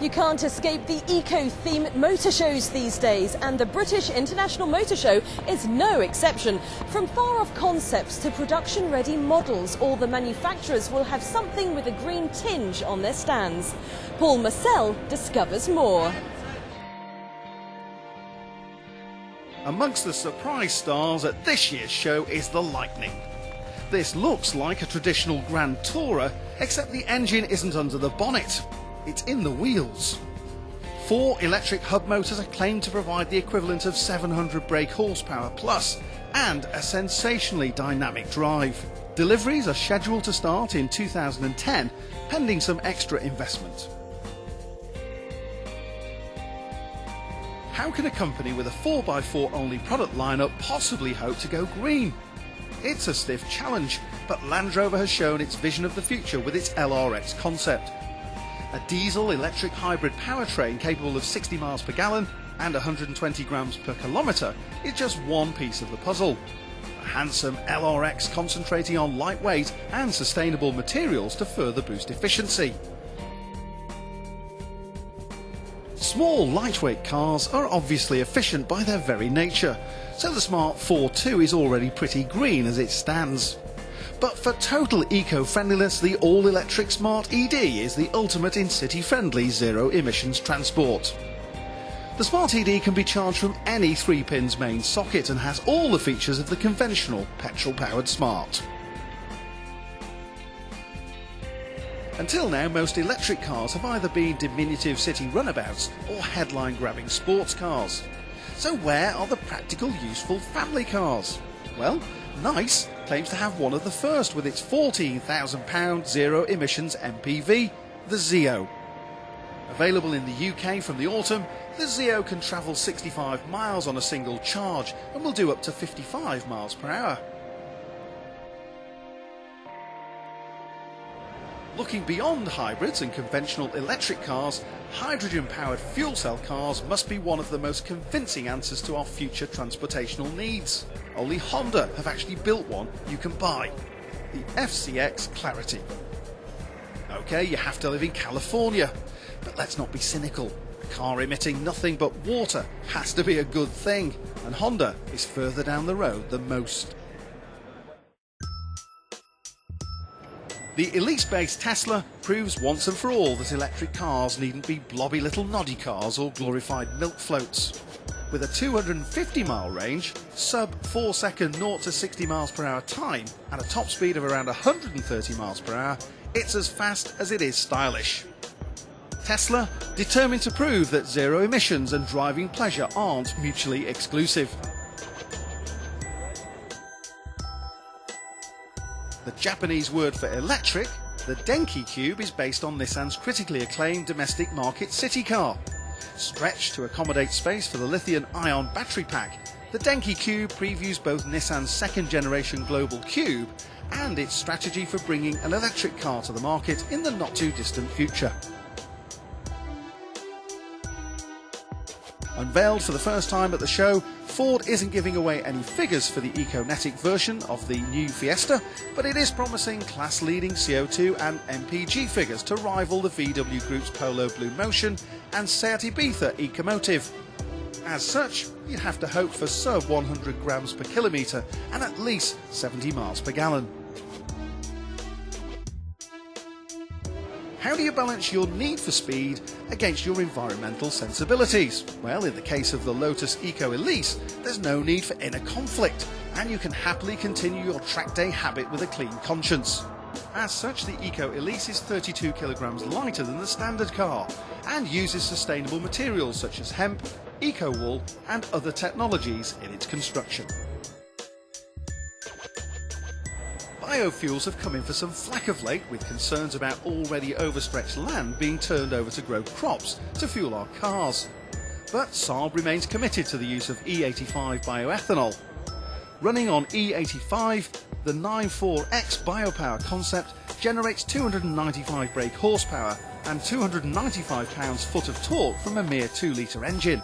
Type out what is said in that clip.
You can't escape the eco-themed motor shows these days, and the British International Motor Show is no exception. From far-off concepts to production-ready models, all the manufacturers will have something with a green tinge on their stands. Paul Marcel discovers more. Amongst the surprise stars at this year's show is the Lightning. This looks like a traditional Grand Tourer, except the engine isn't under the bonnet. It's in the wheels. 4 electric hub motors are claimed to provide the equivalent of 700 brake horsepower plus, and a sensationally dynamic drive. Deliveries are scheduled to start in 2010, pending some extra investment. How can a company with a 4x4 only product lineup possibly hope to go green? It's a stiff challenge, but Land Rover has shown its vision of the future with its LRX concept. A diesel-electric hybrid powertrain capable of 60 miles per gallon and 120 grams per kilometre is just one piece of the puzzle. A handsome LRX concentrating on lightweight and sustainable materials to further boost efficiency. Small, lightweight cars are obviously efficient by their very nature, so the Smart 4.2 is already pretty green as it stands. But for total eco-friendliness, the all-electric Smart ED is the ultimate in city-friendly zero-emissions transport. The Smart ED can be charged from any 3-pins main socket and has all the features of the conventional petrol-powered Smart. Until now, most electric cars have either been diminutive city runabouts or headline-grabbing sports cars. So where are the practical, useful family cars? Well, Nice claims to have one of the first with its £14,000 zero-emissions MPV, the Zeo. Available in the UK from the autumn, the Zeo can travel 65 miles on a single charge and will do up to 55 miles per hour. Looking beyond hybrids and conventional electric cars, hydrogen-powered fuel cell cars must be one of the most convincing answers to our future transportational needs. Only Honda have actually built one you can buy, the FCX Clarity. Okay, you have to live in California, but let's not be cynical. A car emitting nothing but water has to be a good thing, and Honda is further down the road than most. The Elise-based Tesla proves once and for all that electric cars needn't be blobby little noddy cars or glorified milk floats. With a 250-mile range, sub 4-second 0 to 60 miles per hour time, and a top speed of around 130 miles per hour, it's as fast as it is stylish. Tesla determined to prove that zero emissions and driving pleasure aren't mutually exclusive. The Japanese word for electric, the Denki Cube, is based on Nissan's critically acclaimed domestic market city car. Stretched to accommodate space for the lithium-ion battery pack, the Denki Cube previews both Nissan's second-generation Global Cube and its strategy for bringing an electric car to the market in the not-too-distant future. Unveiled for the first time at the show, Ford isn't giving away any figures for the Econetic version of the new Fiesta, but it is promising class-leading CO2 and MPG figures to rival the VW Group's Polo Blue Motion and Seat Ibiza Ecomotive. As such, you'd have to hope for sub 100 grams per kilometre and at least 70 miles per gallon. How do you balance your need for speed against your environmental sensibilities? Well, in the case of the Lotus Eco Elise, there's no need for inner conflict, and you can happily continue your track day habit with a clean conscience. As such, the Eco Elise is 32 kilograms lighter than the standard car, and uses sustainable materials such as hemp, eco-wool, and other technologies in its construction. Biofuels have come in for some flack of late, with concerns about already overstretched land being turned over to grow crops to fuel our cars. But Saab remains committed to the use of E85 bioethanol. Running on E85, the 94X biopower concept generates 295 brake horsepower and 295 pounds-foot of torque from a mere 2-litre engine.